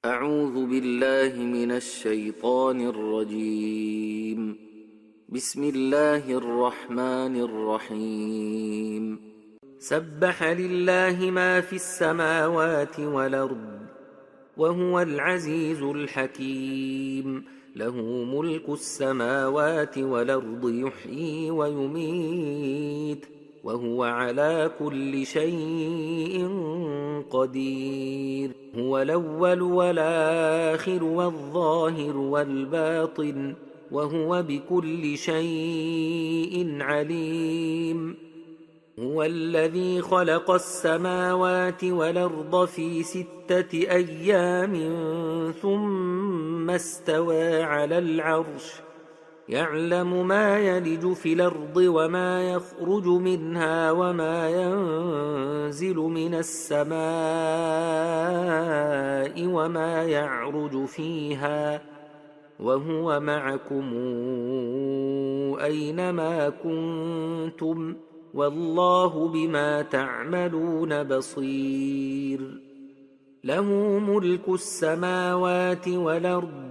أعوذ بالله من الشيطان الرجيم. بسم الله الرحمن الرحيم. سبح لله ما في السماوات والأرض وهو العزيز الحكيم. له ملك السماوات والأرض يحيي ويميت وهو على كل شيء قدير. هو الأول والآخر والظاهر والباطن وهو بكل شيء عليم. هو الذي خلق السماوات والأرض في 6 أيام ثم استوى على العرش يعلم ما يلج في الأرض وما يخرج منها وما ينزل من السماء وما يعرج فيها وهو معكم أينما كنتم والله بما تعملون بصير. له ملك السماوات والأرض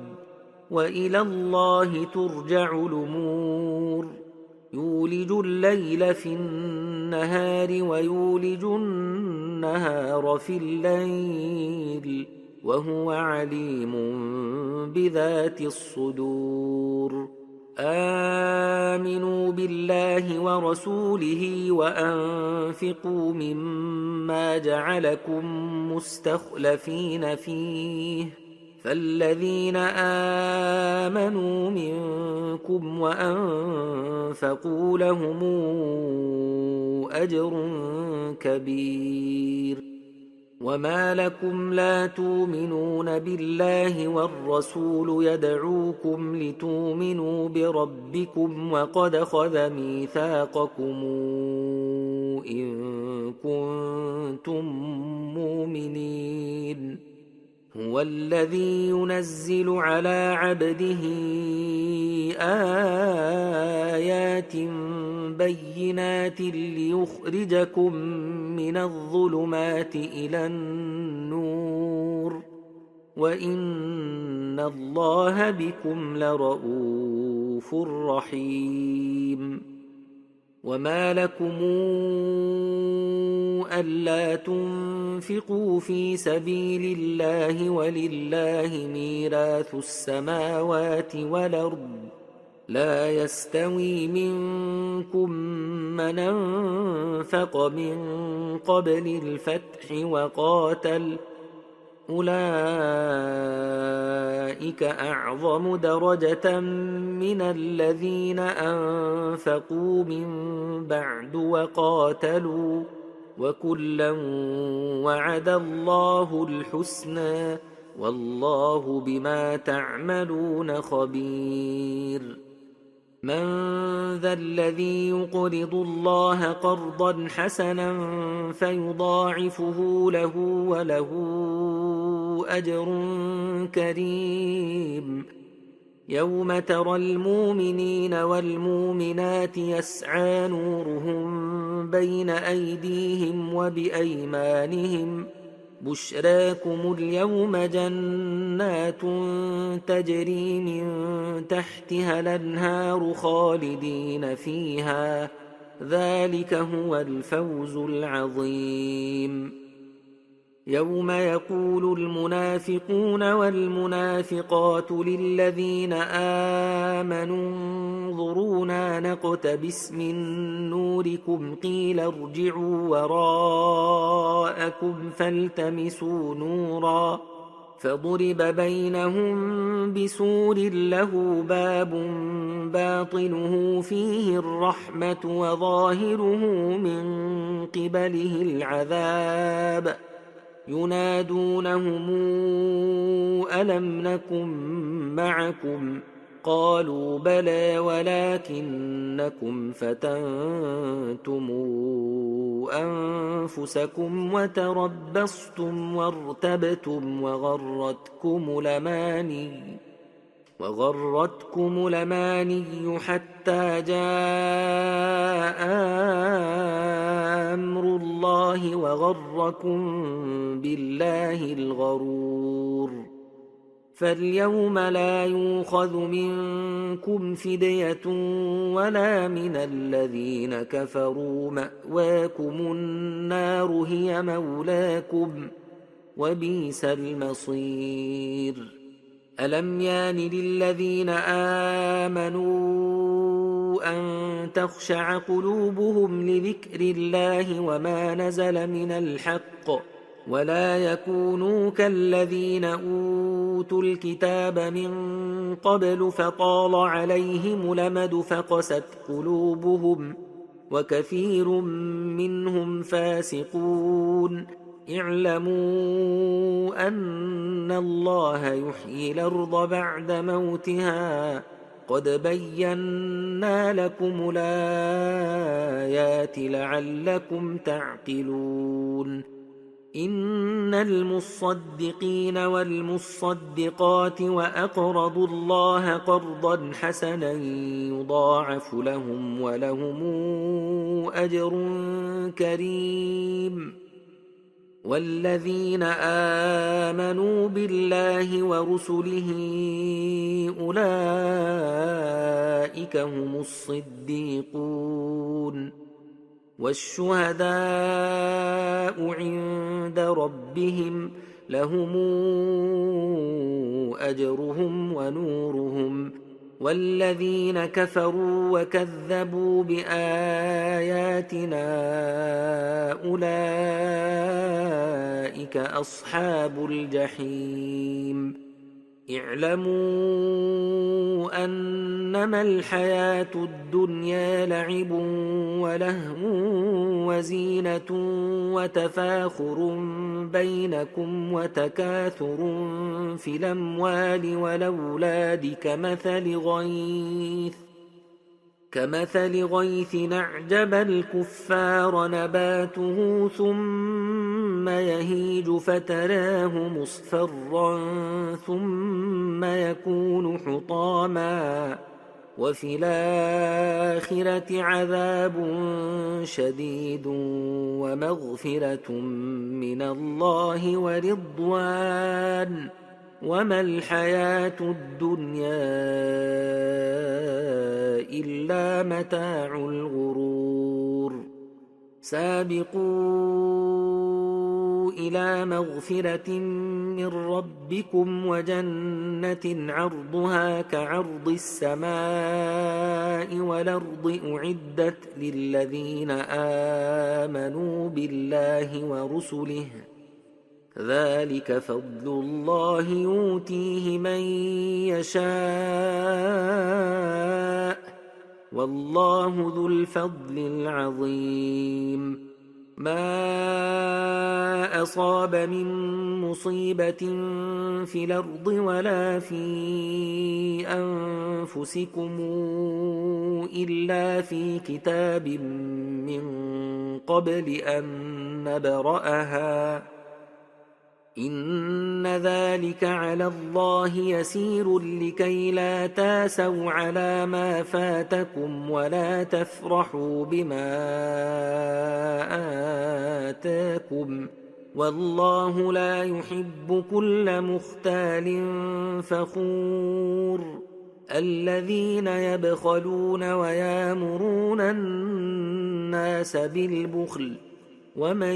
وإلى الله ترجع الأمور. يولج الليل في النهار ويولج النهار في الليل وهو عليم بذات الصدور. آمنوا بالله ورسوله وأنفقوا مما جعلكم مستخلفين فيه فالذين آمنوا منكم وأنفقوا لهم أجر كبير. وما لكم لا تؤمنون بالله والرسول يدعوكم لتؤمنوا بربكم وقد أخذ ميثاقكم إن كنتم مؤمنين. هو الذي ينزل على عبده آيات بينات ليخرجكم من الظلمات إلى النور وإن الله بكم لرءوف رحيم. وما لكم ألا تنفقوا في سبيل الله ولله ميراث السماوات والأرض لا يستوي منكم من أنفق من قبل الفتح وقاتل أولئك أعظم درجة من الذين أنفقوا من بعد وقاتلوا وكلا وعد الله الحسنى والله بما تعملون خبير. من ذا الذي يقرض الله قرضا حسنا فيضاعفه له وله أجر كريم. يوم ترى المؤمنين والمؤمنات يسعى نورهم بين أيديهم وبأيمانهم بشراكم اليوم جنات تجري من تحتها الأنهار خالدين فيها ذلك هو الفوز العظيم. يوم يقول المنافقون والمنافقات للذين آمنوا انظرونا نقتبس من نوركم قيل ارجعوا وراءكم فالتمسوا نورا فضرب بينهم بسور له باب باطنه فيه الرحمة وظاهره من قبله العذاب ينادونهم ألم نكن معكم قالوا بلى ولكنكم فتنتم أنفسكم وتربصتم وارتبتم وغرتكم الأماني حتى جاء أمر الله وغركم بالله الغرور. فاليوم لا يؤخذ منكم فدية ولا من الذين كفروا، مأواكم النار هي مولاكم وبئس المصير. ألم يان للذين آمنوا أن تخشع قلوبهم لذكر الله وما نزل من الحق ولا يكونوا كالذين أوتوا الكتاب من قبل فطال عليهم الأمد فقست قلوبهم وكثير منهم فاسقون. اعلموا أن الله يحيي الأرض بعد موتها قد بينا لكم الآيات لعلكم تعقلون. إن المصدقين والمصدقات وأقرضوا الله قرضا حسنا يضاعف لهم ولهم أجر كريم. والذين آمنوا بالله ورسله أولئك هم الصديقون والشهداء عند ربهم لهم أجرهم ونورهم. والذين كفروا وكذبوا بآياتنا أولئك أصحاب الجحيم. اعلموا أنما الحياة الدنيا لعب ولهو وزينة وتفاخر بينكم وتكاثر في الأموال والأولاد كمثل غيث أعجب الكفار نباته ثم يهيج فتراه مصفرا ثم يكون حطاما وفي الآخرة عذاب شديد ومغفرة من الله ورضوان وما الحياة الدنيا إلا متاع الغرور. سابقوا إلى مغفرة من ربكم وجنة عرضها كعرض السماء والأرض أعدت للذين آمنوا بالله ورسله ذلك فضل الله يؤتيه من يشاء والله ذو الفضل العظيم. ما أصاب من مصيبة في الأرض ولا في أنفسكم إلا في كتاب من قبل أن نبرأها إن ذلك على الله يسير لكي لا تاسوا على ما فاتكم ولا تفرحوا بما آتاكم والله لا يحب كل مختال فخور. الذين يبخلون ويامرون الناس بالبخل ومن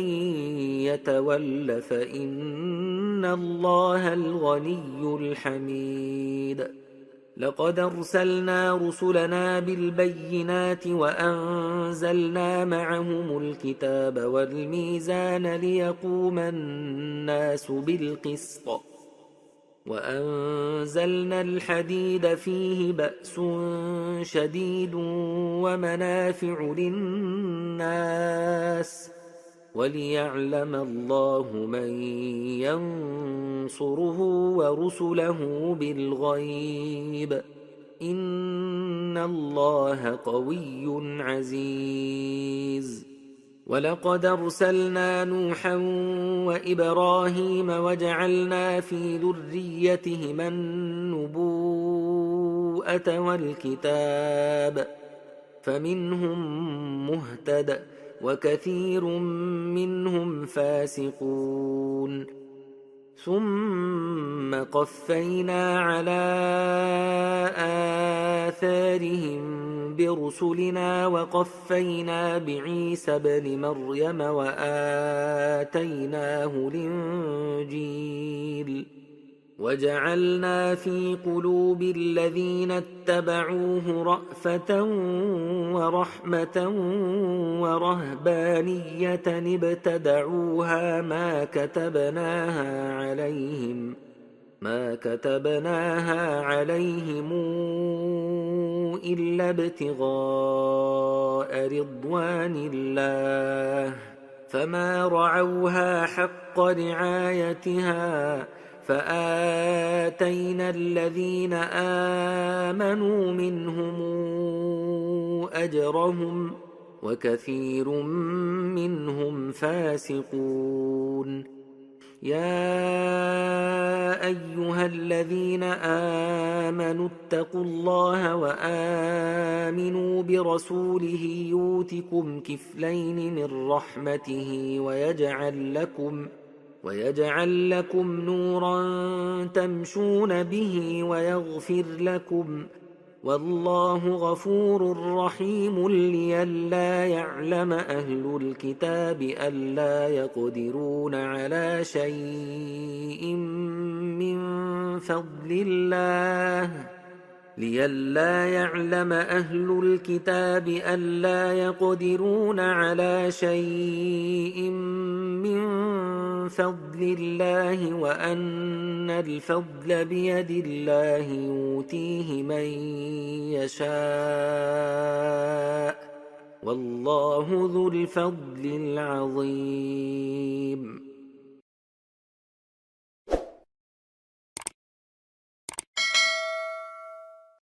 يتول فإن الله الغني الحميد. لقد أرسلنا رسلنا بالبينات وأنزلنا معهم الكتاب والميزان ليقوم الناس بالقسط وأنزلنا الحديد فيه بأس شديد ومنافع للناس وليعلم الله من ينصره ورسله بالغيب إن الله قوي عزيز. ولقد أرسلنا نوحا وإبراهيم وجعلنا في ذريتهما النبوءة والكتاب فمنهم مهتد وكثير منهم فاسقون. ثم قفينا على آثارهم برسلنا وقفينا بعيسى ابن مريم وآتيناه الإنجيل وجعلنا في قلوب الذين اتبعوه رأفة ورحمة ورهبانية ابتدعوها ما كتبناها عليهم إلا ابتغاء رضوان الله فما رعوها حق رعايتها فآتينا الذين آمنوا منهم أجرهم وكثير منهم فاسقون يا أيها الذين آمنوا اتقوا الله وآمنوا برسوله يؤتكم كفلين من رحمته ويجعل لكم نورا تمشون به ويغفر لكم والله غفور رحيم لئلا يعلم أهل الكتاب ألا يقدرون على شيء من فضل الله لئلا يعلم أهل الكتاب ألا يقدرون على شيء من فضل الله وأن الفضل بيد الله يؤتيه من يشاء والله ذو الفضل العظيم